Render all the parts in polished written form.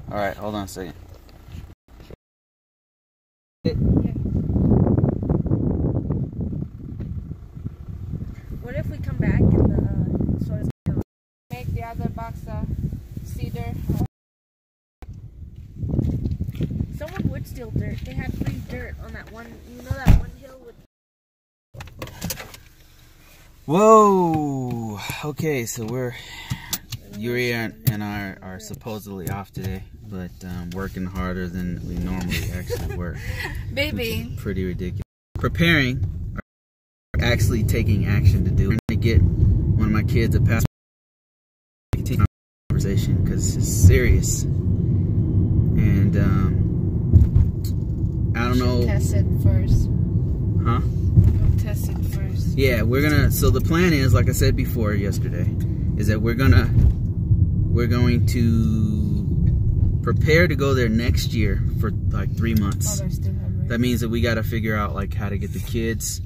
All right, hold on a second. What if we come back and the source make the other box cedar? Someone would steal dirt. They had free dirt on that one. You know that one hill with. Whoa. Okay, so Yuri and I are supposedly off today, but working harder than we normally actually work. Baby. Pretty ridiculous. Preparing, or actually taking action to do. I'm going to get one of my kids a passport conversation because it's serious. And I don't know. Test it first. Huh? We'll test it first. Yeah, we're gonna. So the plan is, like I said before yesterday, is that we're going to prepare to go there next year for like 3 months. That means that we got to figure out like how to get the kids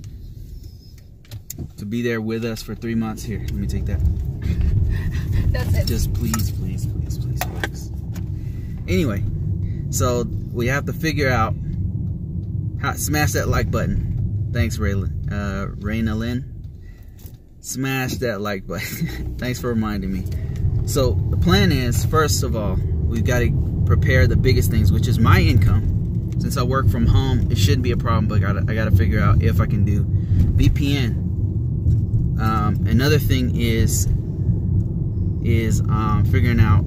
to be there with us for 3 months. Here, let me take that. That's it. Just please, please, please, please, please. Anyway, so we have to figure out how. Smash that like button. Thanks, Raina Lynn. Smash that like button. Thanks for reminding me. So the plan is, first of all, we've got to prepare the biggest things, which is my income. Since I work from home, it shouldn't be a problem, but I gotta figure out if I can do VPN. Another thing is figuring out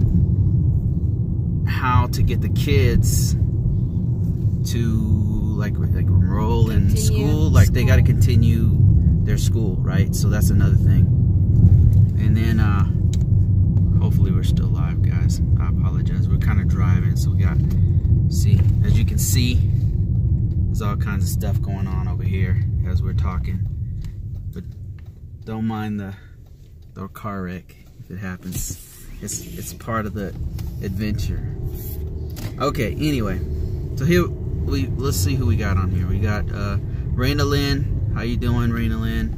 how to get the kids to like enroll in school. Like they got to continue their school, right? So that's another thing. And then hopefully we're still live, guys. I apologize. We're kind of driving, so we got see. As you can see, there's all kinds of stuff going on over here as we're talking. But don't mind the car wreck if it happens. It's part of the adventure. Okay. Anyway, so here let's see who we got on here. We got Raina Lynn. How you doing, Raina Lynn?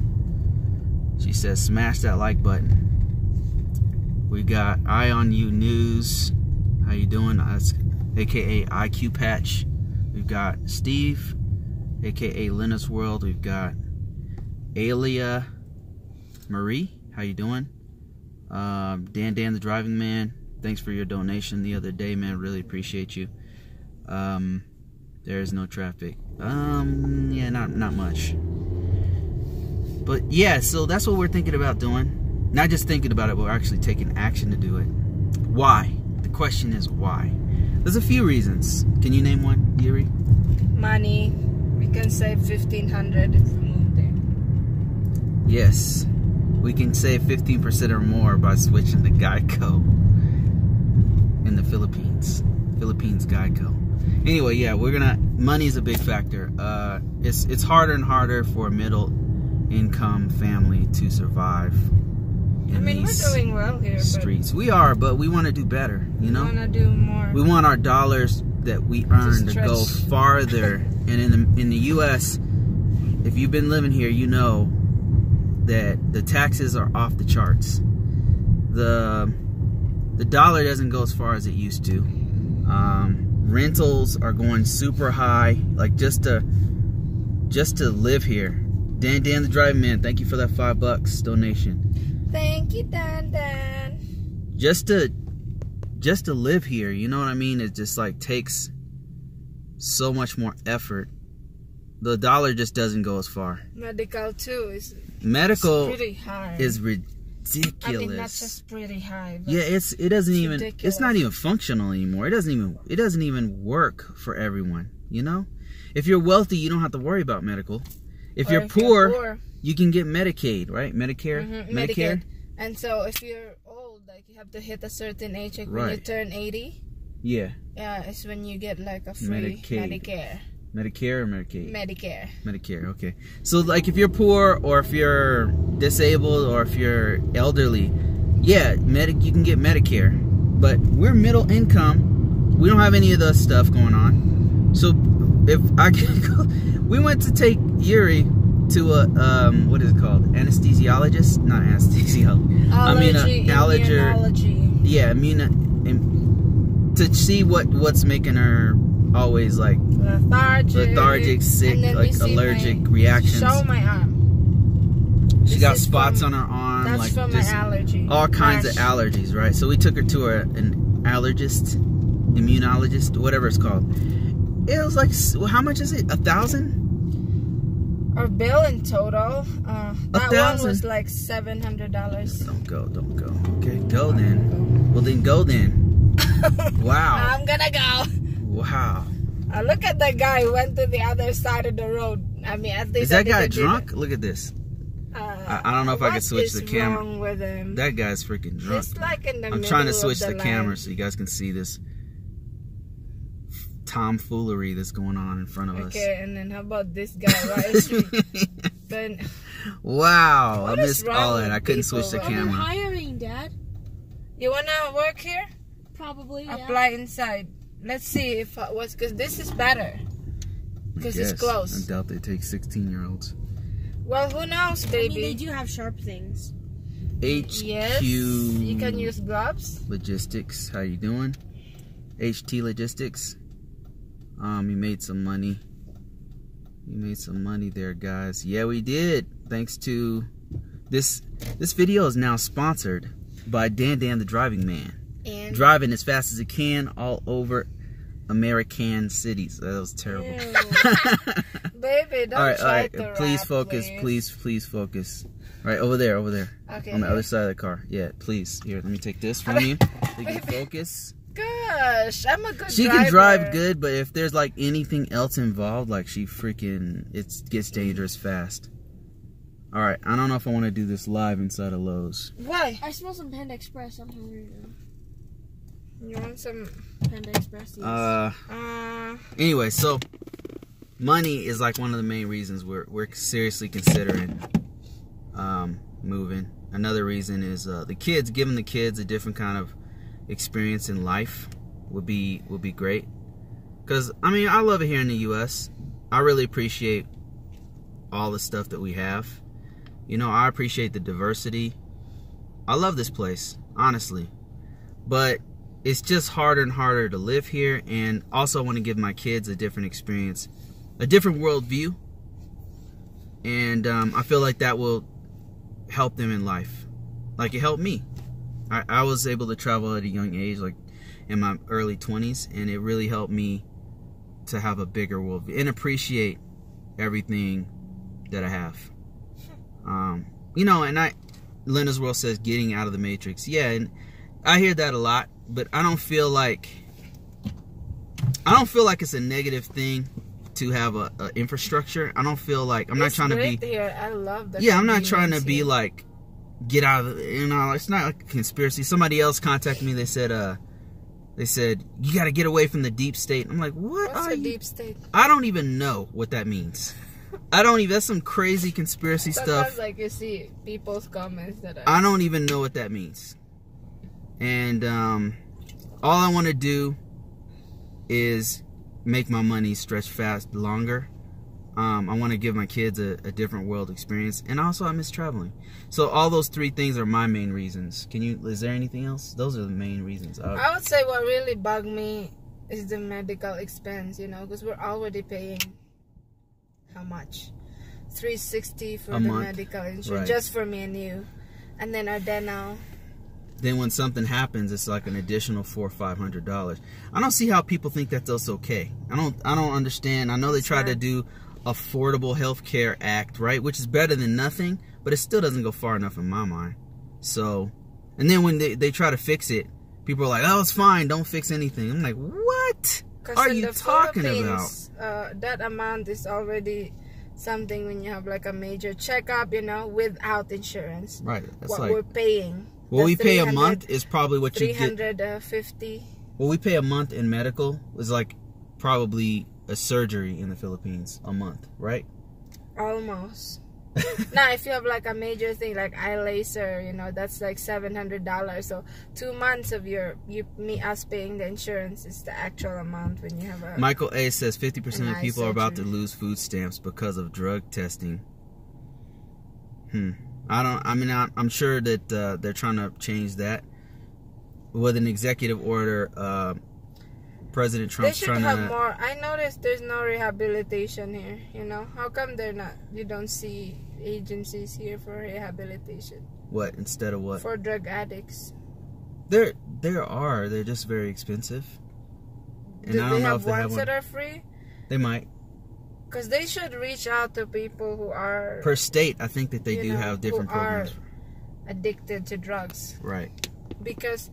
She says smash that like button. We got Eye on You News. How you doing? AKA IQ Patch. We've got Steve, AKA Linus World. We've got Alia Marie. How you doing? Dan the Driving Man. Thanks for your donation the other day, man. Really appreciate you. There is no traffic. Yeah, not much. But yeah, so that's what we're thinking about doing. Not just thinking about it, but we're actually taking action to do it. Why? The question is why? There's a few reasons. Can you name one, Yuri? Money. We can save $1,500 if we move there. Yes. We can save 15% or more by switching to Geico in the Philippines. Philippines Geico. Anyway, yeah, money's a big factor. It's harder and harder for a middle income family to survive in these we're doing well here, streets. We are, but we want to do better, you know? We want to do more. We want our dollars that we earn to go farther. And in the US, if you've been living here, you know that the taxes are off the charts. The dollar doesn't go as far as it used to. Rentals are going super high, like just to live here. Dan the Driving Man, thank you for that $5 donation. Thank you, Dan. Just to live here, you know what I mean? It just like takes so much more effort. The dollar just doesn't go as far. Medical too is pretty high. Is ridiculous. I mean, not just pretty high. Yeah, it's ridiculous. not even functional anymore. It doesn't even work for everyone. You know, if you're wealthy, you don't have to worry about medical. If you're poor, you can get Medicaid, right? Medicare. Medicare. And so if you're old, like you have to hit a certain age, like when you turn 80. Yeah. Yeah, it's when you get like a free Medicare. Medicare or Medicaid? Medicare, okay. So like if you're poor or if you're disabled or if you're elderly, yeah, you can get Medicare. But we're middle income. We don't have any of that stuff going on. So if I can go, we went to take Yuri to a, what is it called? Anesthesiologist? Not anesthesiologist. Immunology. Yeah, to see what's making her always like lethargic, sick, like allergic reactions. Show my arm. She got spots on her arm. That's like from my allergy. All kinds of allergies, right? So we took her to an allergist, immunologist, whatever it's called. It was like, how much is it? $1,000? Our bill in total, that one was like $700. Don't go. Okay, go then. Well, then go then. Wow. I'm gonna go. Wow. Look at that guy who went to the other side of the road. I mean, at least is that guy drunk? Look at this. I don't know if I can switch the camera. Wrong with him? That guy's freaking drunk. He's like in the I'm trying to switch the camera so you guys can see this tomfoolery that's going on in front of us. Okay, and then how about this guy right? Then, wow, I missed all that. I couldn't switch the camera. Hiring, Dad. You wanna work here? Probably. Yeah. Apply inside. Let's see if because this is better. Because it's close. I doubt they take 16-year-olds. Well, who knows, baby? I mean, they do have sharp things. HQ. Yes, you can use gloves. Logistics. How you doing? HT Logistics. You made some money. You made some money there, guys. Yeah, we did. Thanks to this video is now sponsored by Dan the Driving Man. And driving as fast as it can all over American cities. That was terrible. Baby, don't try to please rap, focus. Please focus. All right, over there. Okay. On the other side of the car. Yeah, please. Here, let me take this from you. So you can focus. Gosh, I'm a good driver. She can drive good, but if there's like anything else involved, like it gets dangerous fast. All right, I don't know if I want to do this live inside of Lowe's. Why? I smell some Panda Express. I'm hungry now. You want some Panda Express? Yes. Anyway, so money is like one of the main reasons we're seriously considering moving. Another reason is giving the kids a different kind of experience in life would be great. Because I mean, I love it here in the U.S. I really appreciate all the stuff that we have. You know, I appreciate the diversity. I love this place, honestly. But it's just harder and harder to live here, and also I want to give my kids a different experience, a different worldview, and I feel like that will help them in life, like it helped me. I was able to travel at a young age, like in my early 20s, and it really helped me to have a bigger worldview and appreciate everything that I have. You know, and Lena's World says getting out of the matrix. Yeah, and I hear that a lot, but I don't feel like it's a negative thing to have a infrastructure. I don't feel like I'm not trying to be here. I love that. Yeah, I'm not trying to be like get out of it. You know, it's not like a conspiracy. Somebody else contacted me. They said you got to get away from the deep state. I'm like, what? What's the deep state? I don't even know what that means. That's some crazy conspiracy stuff. Like you see people's comments that I don't even know what that means. And all I want to do is make my money stretch fast longer. I want to give my kids a different world experience, and also I miss traveling. So all those three things are my main reasons. Is there anything else? Those are the main reasons. I would say what really bugged me is the medical expense, you know, because we're already paying how much? $360 for the medical insurance, right, just for me and you, and then our dental. Then when something happens, it's like an additional $400 or $500. I don't see how people think that that's okay. I don't understand. I know they try to do Affordable Health Care Act, right, which is better than nothing, but it still doesn't go far enough in my mind. So, and then when they try to fix it, people are like, oh, it's fine, don't fix anything. I'm like, what are you talking about? That amount is already something when you have like a major checkup, you know, without insurance. Right. That's what like, we're paying. What we pay a month is probably what you get. $350. What we pay a month in medical is like probably a surgery in the Philippines a month, right? Almost. Now, if you have like a major thing like eye laser, you know, that's like $700. So 2 months of us paying the insurance is the actual amount when you have a. Michael A says 50% of people are about to lose food stamps because of drug testing. I'm sure that they're trying to change that with an executive order. President Trump's trying to... They should have more. I noticed there's no rehabilitation here, you know. How come they're not? You don't see agencies here for rehabilitation. What? Instead of what? For drug addicts. There are. They're just very expensive. And Do I they don't know have if they ones have one. that are free? They might. Because they should reach out to people who are... Per state, I think that they do have different programs. Addicted to drugs. Right. Because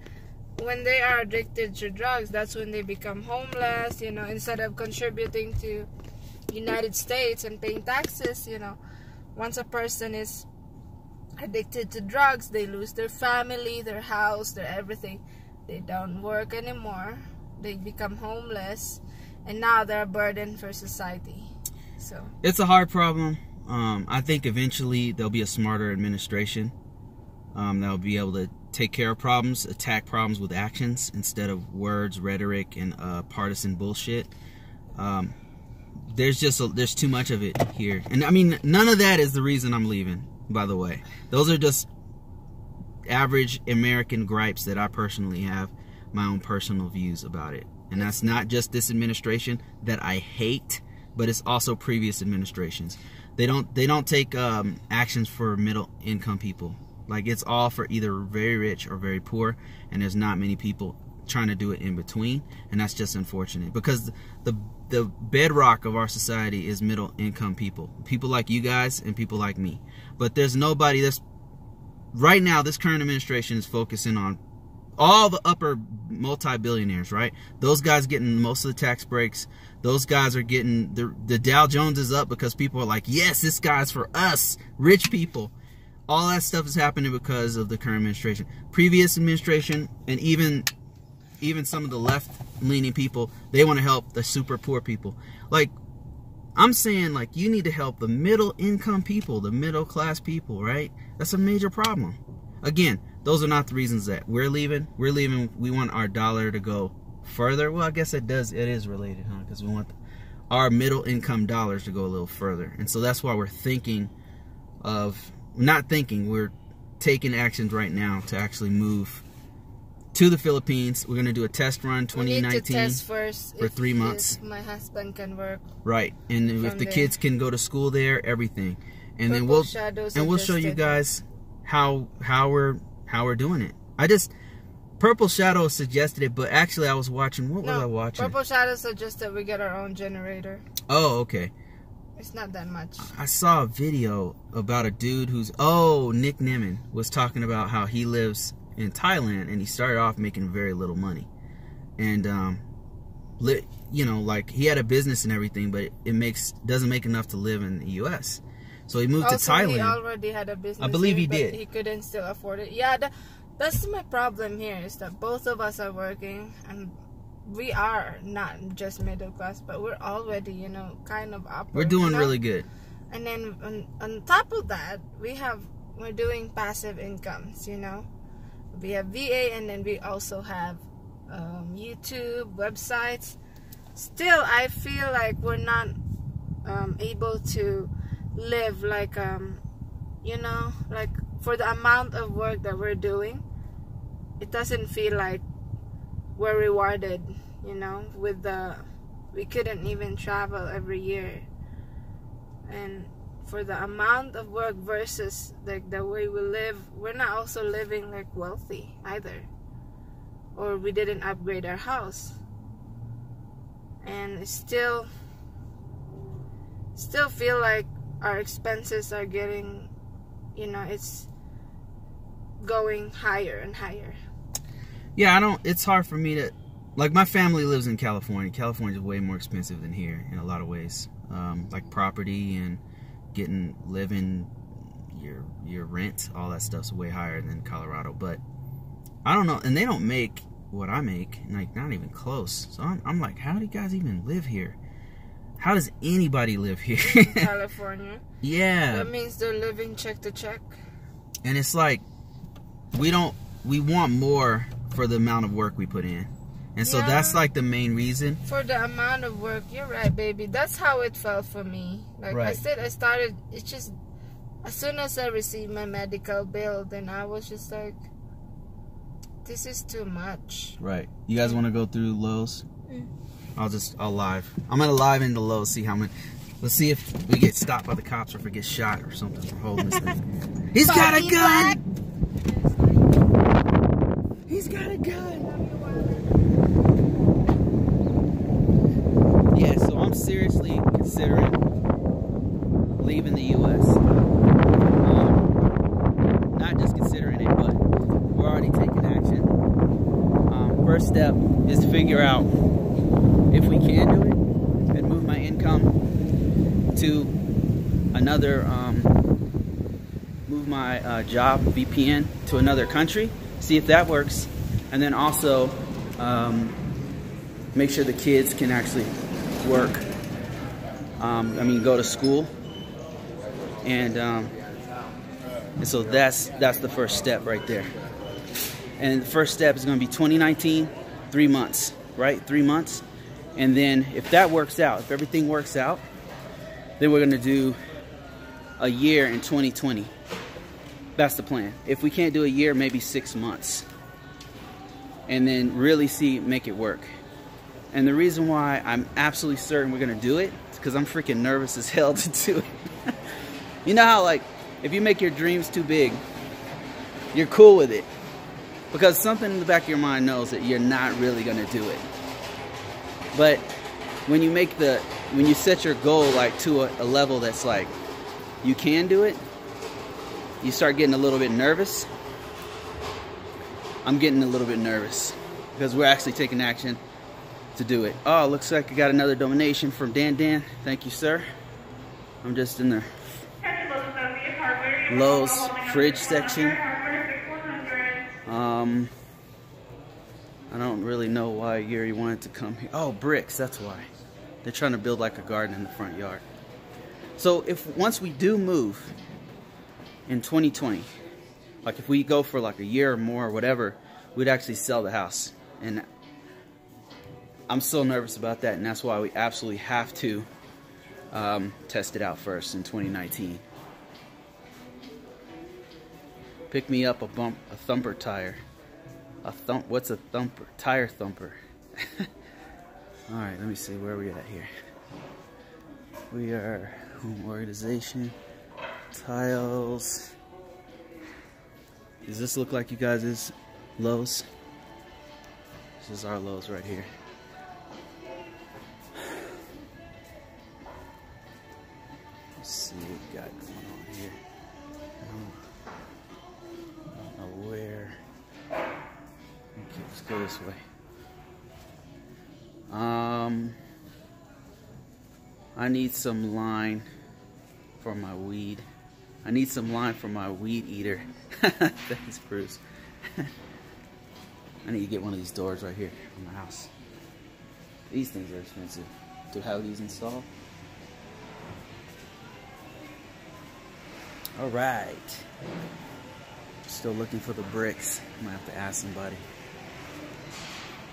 when they are addicted to drugs, that's when they become homeless, you know, instead of contributing to United States and paying taxes, you know. Once a person is addicted to drugs, they lose their family, their house, their everything. They don't work anymore. They become homeless, and now they're a burden for society. So it's a hard problem. I think eventually there'll be a smarter administration that'll be able to take care of problems, attack problems with actions instead of words, rhetoric, and partisan bullshit. There's too much of it here, and I mean, none of that is the reason I'm leaving. By the way, those are just average American gripes that I personally have, my own personal views about it. And that's not just this administration that I hate, but it's also previous administrations. They don't take actions for middle income people. Like, it's all for either very rich or very poor, and there's not many people trying to do it in between, and that's just unfortunate, because the bedrock of our society is middle income people like you guys and people like me. But there's nobody that's right now. This current administration is focusing on all the upper multi-billionaires, right? Those guys getting most of the tax breaks. Those guys are getting the Dow Jones is up because people are like, yes, this guy's for us, rich people. All that stuff is happening because of the current administration. Previous administration, and even some of the left-leaning people, they want to help the super poor people. Like, I'm saying, like, you need to help the middle-income people, the middle-class people, right? That's a major problem. Again, those are not the reasons that we're leaving. We're leaving. We want our dollar to go further. Well, I guess it is related, huh? Because we want our middle-income dollars to go a little further. And so that's why we're thinking of... we're taking actions right now to actually move to the Philippines. We're going to do a test run 2019. We need to test first for 3 months. My husband can work. Right. And if the kids can go to school there, everything. And then we'll show you guys how we're doing it. Purple Shadow suggested it, but actually I was watching, what was I watching? Purple Shadow suggested we get our own generator. Oh, okay. It's not that much. I saw a video about a dude Nick Nimmin was talking about how he lives in Thailand, and he started off making very little money. And, you know, like, he had a business and everything, but it doesn't make enough to live in the U.S. So he moved to Thailand. He already had a business. I believe he but did. He couldn't still afford it. Yeah, that's my problem here, is that both of us are working, and we are not just middle class, but we're already, you know, kind of upper. We're doing really good. And then on top of that, we're doing passive incomes, you know. We have VA, and then we also have YouTube, websites. Still, I feel like we're not able to live like, you know, like, for the amount of work that we're doing, it doesn't feel like we're rewarded, you know, we couldn't even travel every year. And for the amount of work versus like the way we live, we're not also living like wealthy either. Or we didn't upgrade our house. And it's still feel like our expenses are getting, you know, it's going higher and higher. Yeah, it's hard for me to, like, my family lives in California. California is way more expensive than here in a lot of ways. Like property and living, your rent, all that stuff's way higher than Colorado. But I don't know, and they don't make what I make, like, not even close. So I'm like, how do you guys even live here? How does anybody live here? California. Yeah. That means they're living check to check. And it's like, we want more for the amount of work we put in. And so that's like the main reason. For the amount of work, you're right, baby. That's how it felt for me. Like I said, it's just, as soon as I received my medical bill, then I was just like, This is too much. Right. You guys want to go through Lowe's? I'll live. I'm gonna live into Lowe's, see how many. Let's see if we get stopped by the cops or if we get shot or something for holding this thing. He's got a gun! He's got a gun! Yeah, so I'm seriously considering leaving the U.S. Not just considering it, but we're already taking action. First step is to figure out if we can do it and move my income to another, move my job, VPN, to another country, see if that works, and then also make sure the kids can actually work, go to school, and so that's the first step right there. And the first step is going to be 2019, 3 months, right? 3 months. And then if that works out, if everything works out, then we're going to do a year in 2020. That's the plan. If we can't do a year, maybe 6 months. And then really make it work. And the reason why I'm absolutely certain we're going to do it is because I'm freaking nervous as hell to do it. You know how, like, if you make your dreams too big, you're cool with it. Because something in the back of your mind knows that you're not really going to do it. But when you set your goal like to a level that's like you can do it, you start getting a little bit nervous. I'm getting a little bit nervous because we're actually taking action to do it. Oh, looks like I got another donation from Dan. Thank you, sir. I'm just in the Lowe's fridge section. I don't really know why Yuri wanted to come here. Oh, bricks, that's why. They're trying to build like a garden in the front yard. So once we do move in 2020, like if we go for like a year or more or whatever, we'd actually sell the house. And I'm still nervous about that, and that's why we absolutely have to test it out first in 2019. Pick me up a thumper tire. What's a thumper? Tire thumper. Alright, let me see where we at here. We are home organization. Tiles. Does this look like you guys' Lowe's? This is our Lowe's right here. Let's see what we got going on here. I don't know where. Okay, let's go this way. I need some line for my weed. I need some line for my weed eater. Thanks, Bruce. I need to get one of these doors right here in my house. These things are expensive to have these installed. All right. Still looking for the bricks. I'm gonna have to ask somebody.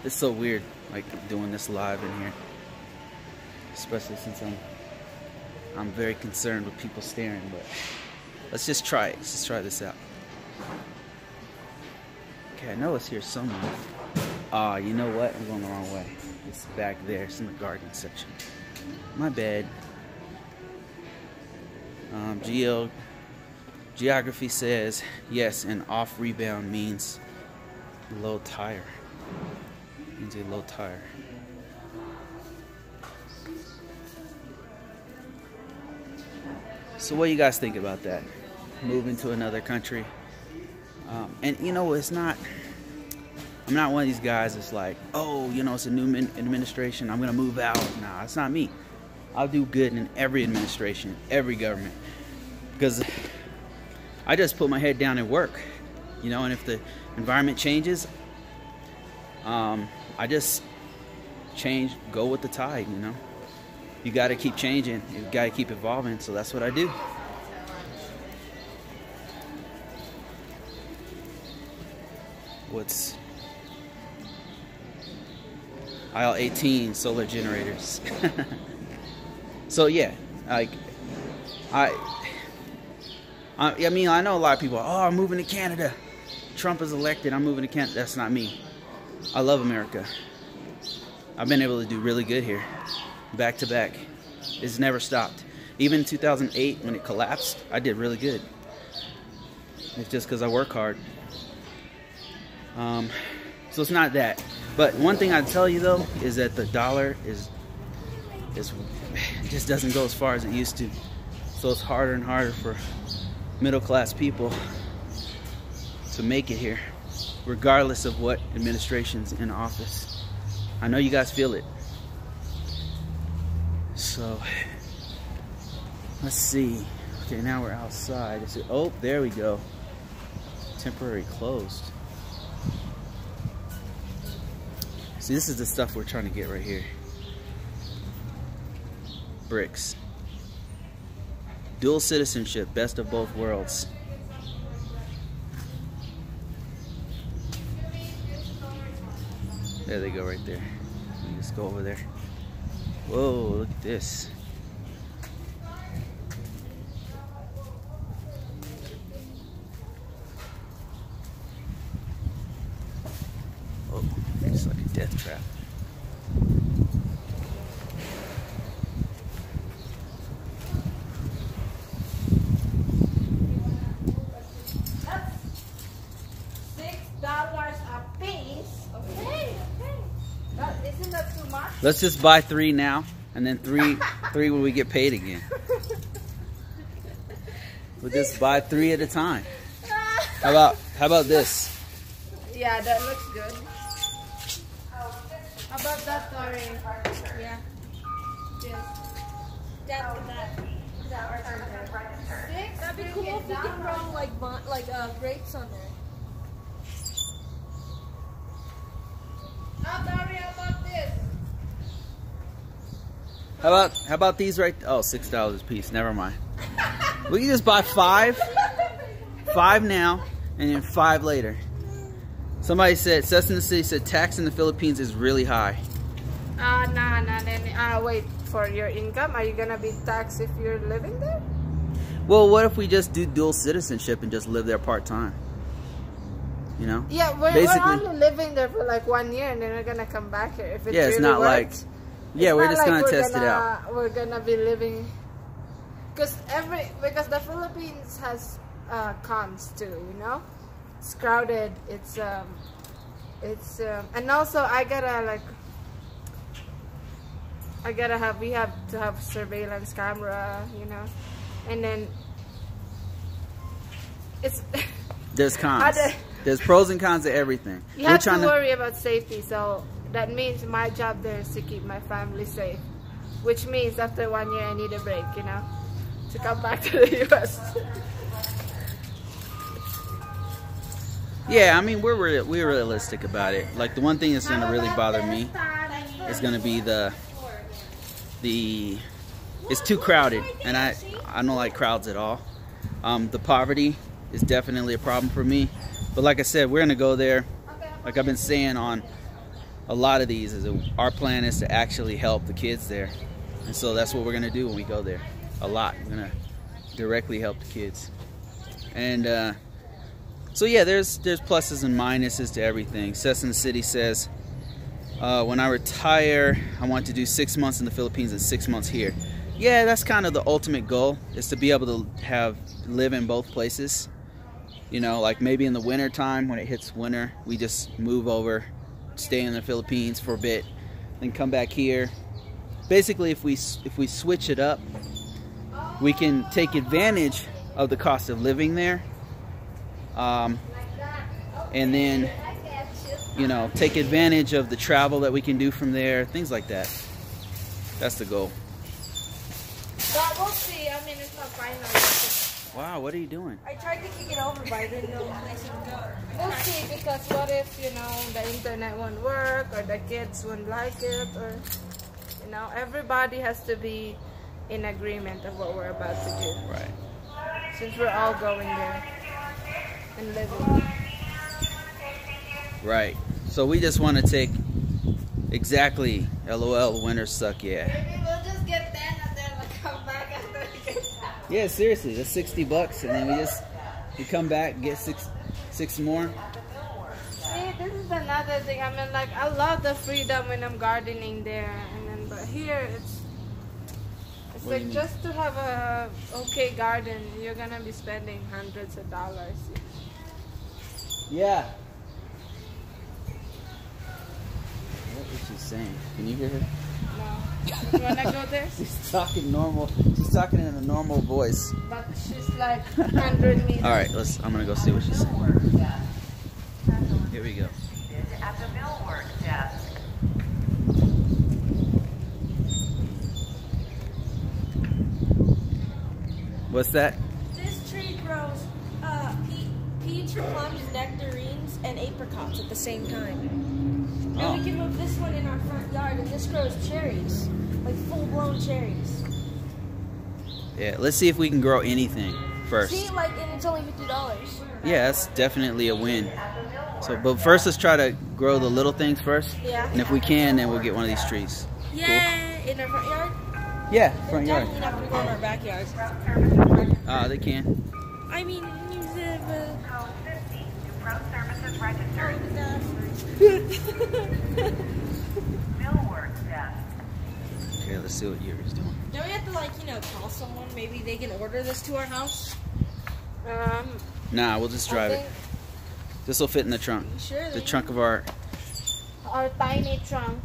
It's so weird, like doing this live in here, especially since I'm very concerned with people staring. But let's just try it. Let's just try this out. Okay, I know it's here somewhere. Ah, you know what? I'm going the wrong way. It's back there. It's in the garden section. My bad. Geography says yes, and off rebound means low tire. Means a low tire. So what do you guys think about that? Moving to another country. And you know, I'm not one of these guys that's like, oh, you know, it's a new administration, I'm gonna move out. Nah, it's not me. I'll do good in every administration, every government, because I just put my head down and work, you know. And if the environment changes, I just go with the tide, you know. You got to keep changing, you got to keep evolving, so that's what I do. What's aisle 18, solar generators. So yeah, like I mean, I know a lot of people, oh, I'm moving to Canada, Trump is elected, I'm moving to Canada. That's not me. I love America. I've been able to do really good here, back to back. It's never stopped. Even in 2008 when it collapsed, I did really good. It's just because I work hard. So it's not that. But one thing I'd tell you though is that the dollar just doesn't go as far as it used to. So it's harder and harder for middle class people to make it here, regardless of what administration's in office. I know you guys feel it. So let's see. Okay, now we're outside. Oh, there we go. Temporary closed. See, this is the stuff we're trying to get right here. Bricks. Dual citizenship, best of both worlds. There they go right there. Let me just go over there. Whoa, look at this. Oh, it's like a death trap. Let's just buy 3 now, and then three when we get paid again. We'll just buy 3 at a time. How about this? Yeah, that looks good. How about that, Tori? Yeah. That'd be cool if we can grow like grapes on there. How about these right? Oh, $6 a piece. Never mind. We can just buy 5 now, and then 5 later. Somebody said, Cessna City said tax in the Philippines is really high. Wait, for your income, are you gonna be taxed if you're living there? Well, what if we just do dual citizenship and just live there part-time? You know? Yeah, we're only living there for like 1 year, and then we're gonna come back here. If it yeah, it's really not works, like... Yeah, we're just gonna test it out. We're gonna be living... Because the Philippines has cons too, you know? It's crowded, and also we have to have surveillance camera, you know, and then it's there's cons. There's pros and cons to everything. You have to worry about safety, so that means my job there is to keep my family safe, which means after 1 year I need a break, you know, to come back to the US. Yeah, I mean, we're realistic about it. Like, the one thing that's going to really bother me is going to be it's too crowded, and I don't like crowds at all. The poverty is definitely a problem for me. But like I said, we're going to go there. Like I've been saying on a lot of these, our plan is to actually help the kids there. And so that's what we're going to do when we go there. A lot. We're going to directly help the kids. And so yeah, there's pluses and minuses to everything. Cessna City says, when I retire, I want to do 6 months in the Philippines and 6 months here. Yeah, that's kind of the ultimate goal, is to be able to live in both places. You know, like maybe in the winter time, when it hits winter, we just move over, stay in the Philippines for a bit, then come back here. Basically, if we switch it up, we can take advantage of the cost of living there. And then, you know, take advantage of the travel that we can do from there, things like that. That's the goal. But we'll see. I mean, it's not final. Wow, what are you doing? I tried to kick it over, but I didn't know place to go. We'll see, because what if, you know, the internet won't work, or the kids won't like it, or, you know, everybody has to be in agreement of what we're about to do. Right. Since we're all going there and living. Right. So we just want to take exactly LOL, winners suck, yeah. Maybe we'll just get 10 and then we'll come back after we get that. Yeah, seriously, that's $60, and then we come back, get six more. another thing. I mean, like, I love the freedom when I'm gardening there, and then but here it's like just to have a okay garden, you're gonna be spending hundreds of dollars. Yeah. What is she saying? Can you hear her? No. You wanna go there? She's talking normal. She's talking in a normal voice. But she's like 100 meters. All right, I'm gonna go see what she's saying. Here we go. At the millwork desk. What's that? This tree grows peach, plums, nectarines, and apricots at the same time. Oh. And we can move this one in our front yard, and this grows cherries, like full-blown cherries. Yeah, let's see if we can grow anything first. See, like, and it's only $50. Yeah, that's definitely a win. So, but first, let's try to grow the little things first. Yeah. And if we can, then we'll get one of these trees. Yeah, in our front yard. Yeah, front yard. Definitely not gonna go in our backyard. They can. I mean, use it, but. Services registered. Millwork desk. Okay, let's see what Yuri's doing. Don't we have to, like, call someone? Maybe they can order this to our house? Nah, we'll just drive it. This will fit in the trunk. Sure. The trunk of our tiny trunk.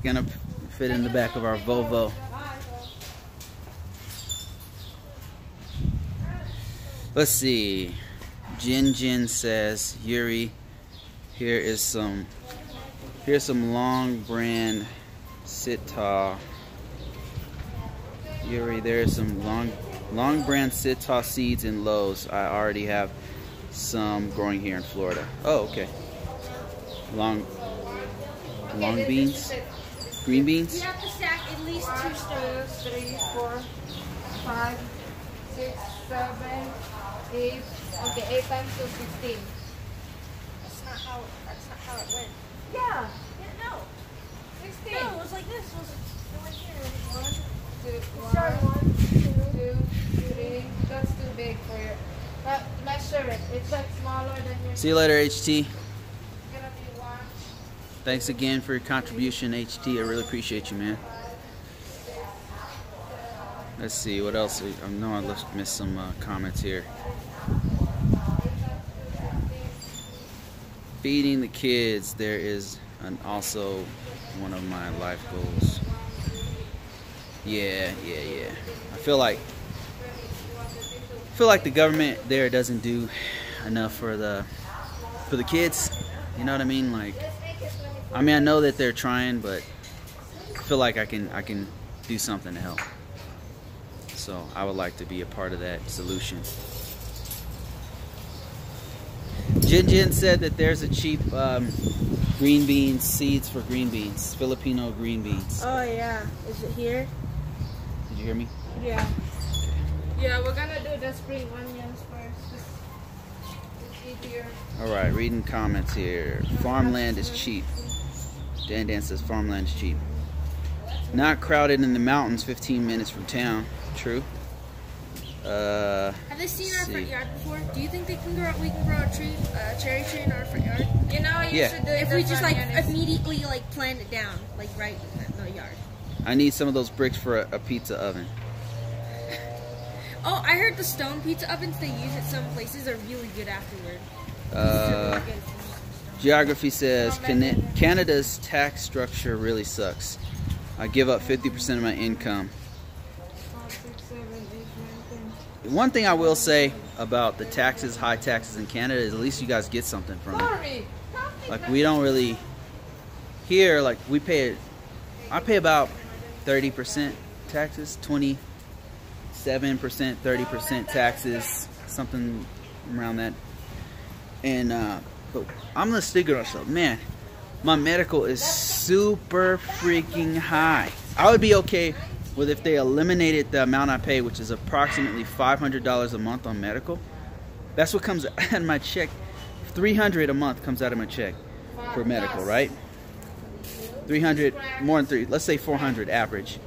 gonna fit in the back of our Volvo. Let's see. Jin says, Yuri, here's some long brand Sita. Yuri, there's some long brand Sita seeds in Lowe's. I already have some growing here in Florida. Oh, okay. Long beans? Green beans? We have to stack at least 2 stones. 3, 4, 5, 6, 7, 8. Okay, 8 times 2, 16. That's not how it went. Yeah. No. 16. No, it was like this. It was right here. 1, 2, 3. That's too big for your. Measure it. It's like smaller than your. See you later, HT. It's gonna be 1. Thanks again for your contribution, HT. I really appreciate you, man. Let's see, what else? I know I missed some comments here. Feeding the kids, there is also one of my life goals. Yeah. I feel like the government there doesn't do enough for the kids. You know what I mean? Like, I know that they're trying, but I feel like I can do something to help. So I would like to be a part of that solution. Jin said that there's a cheap green beans seeds for green beans, Filipino green beans. Oh yeah, is it here? Did you hear me? Yeah. Yeah, we're gonna do the spring onions first. It's easier. Alright, reading comments here. Farmland is cheap. Dan says farmland is cheap. Not crowded in the mountains, 15 minutes from town. True. Have they seen our front yard before? Do you think we can grow a tree, cherry tree in our front yard? You know, you should do it if we just like immediately like plant it down, like right in the yard. I need some of those bricks for a pizza oven. Oh, I heard the stone pizza ovens they use at some places are really good afterward. Geography says Canada's tax structure really sucks. I give up 50% of my income. One thing I will say about the taxes, high taxes in Canada, is at least you guys get something from it. Like, we don't really here, like, I pay about 30% taxes, 27%, 30% taxes, something around that. And but I'm gonna stick to myself, man. My medical is super freaking high. I would be okay with if they eliminated the amount I pay, which is approximately $500 a month on medical. That's what comes out of my check. $300 a month comes out of my check for medical, right? 300, more than 3, let's say 400 average.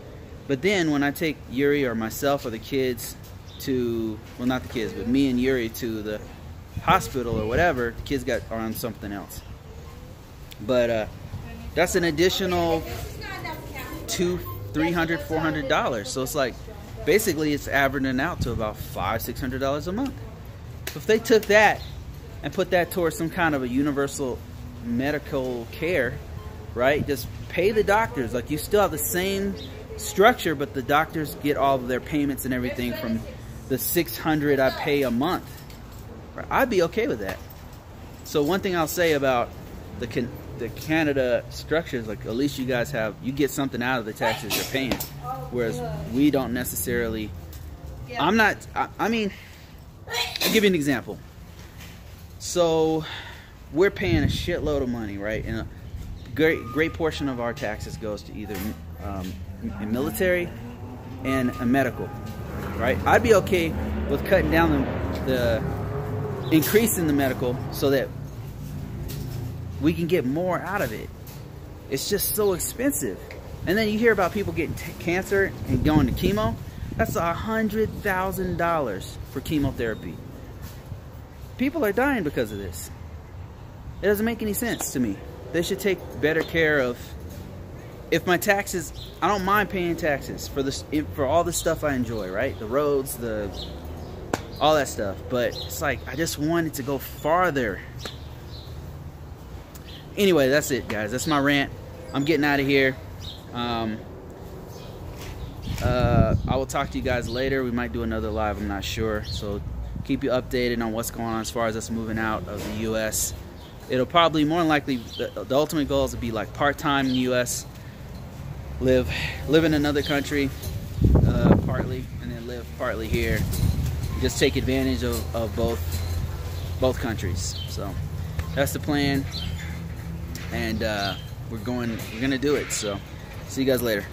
But then when I take Yuri or myself or the kids to, well, not the kids, but me and Yuri to the hospital or whatever, the kids are on something else. But that's an additional $200, $300, $400. So it's like basically it's averaging out to about $500, $600 a month. So if they took that and put that towards some kind of a universal medical care, right? Just pay the doctors. Like, you still have the same structure, but the doctors get all of their payments and everything from the $600 I pay a month. I'd be okay with that. So one thing I'll say about the Canada structure is, like, at least you guys you get something out of the taxes you're paying, whereas we don't necessarily. I mean, I'll give you an example. So we're paying a shitload of money, right? And a great portion of our taxes goes to either a military and a medical, right? I'd be okay with cutting down the increase in the medical so that we can get more out of it. It's just so expensive. And then you hear about people getting cancer and going to chemo. That's $100,000 for chemotherapy. People are dying because of this. It doesn't make any sense to me. They should take better care of. If my taxes, I don't mind paying taxes for all the stuff I enjoy, right? The roads, all that stuff. But it's like, I just want it to go farther. Anyway, that's it, guys. That's my rant. I'm getting out of here. I will talk to you guys later. We might do another live, I'm not sure. So keep you updated on what's going on as far as us moving out of the U.S. It'll probably, more than likely, the ultimate goal is to be like part-time in the U.S., live in another country partly, and then live partly here. Just take advantage of both countries. So that's the plan, and we're gonna do it. So see you guys later.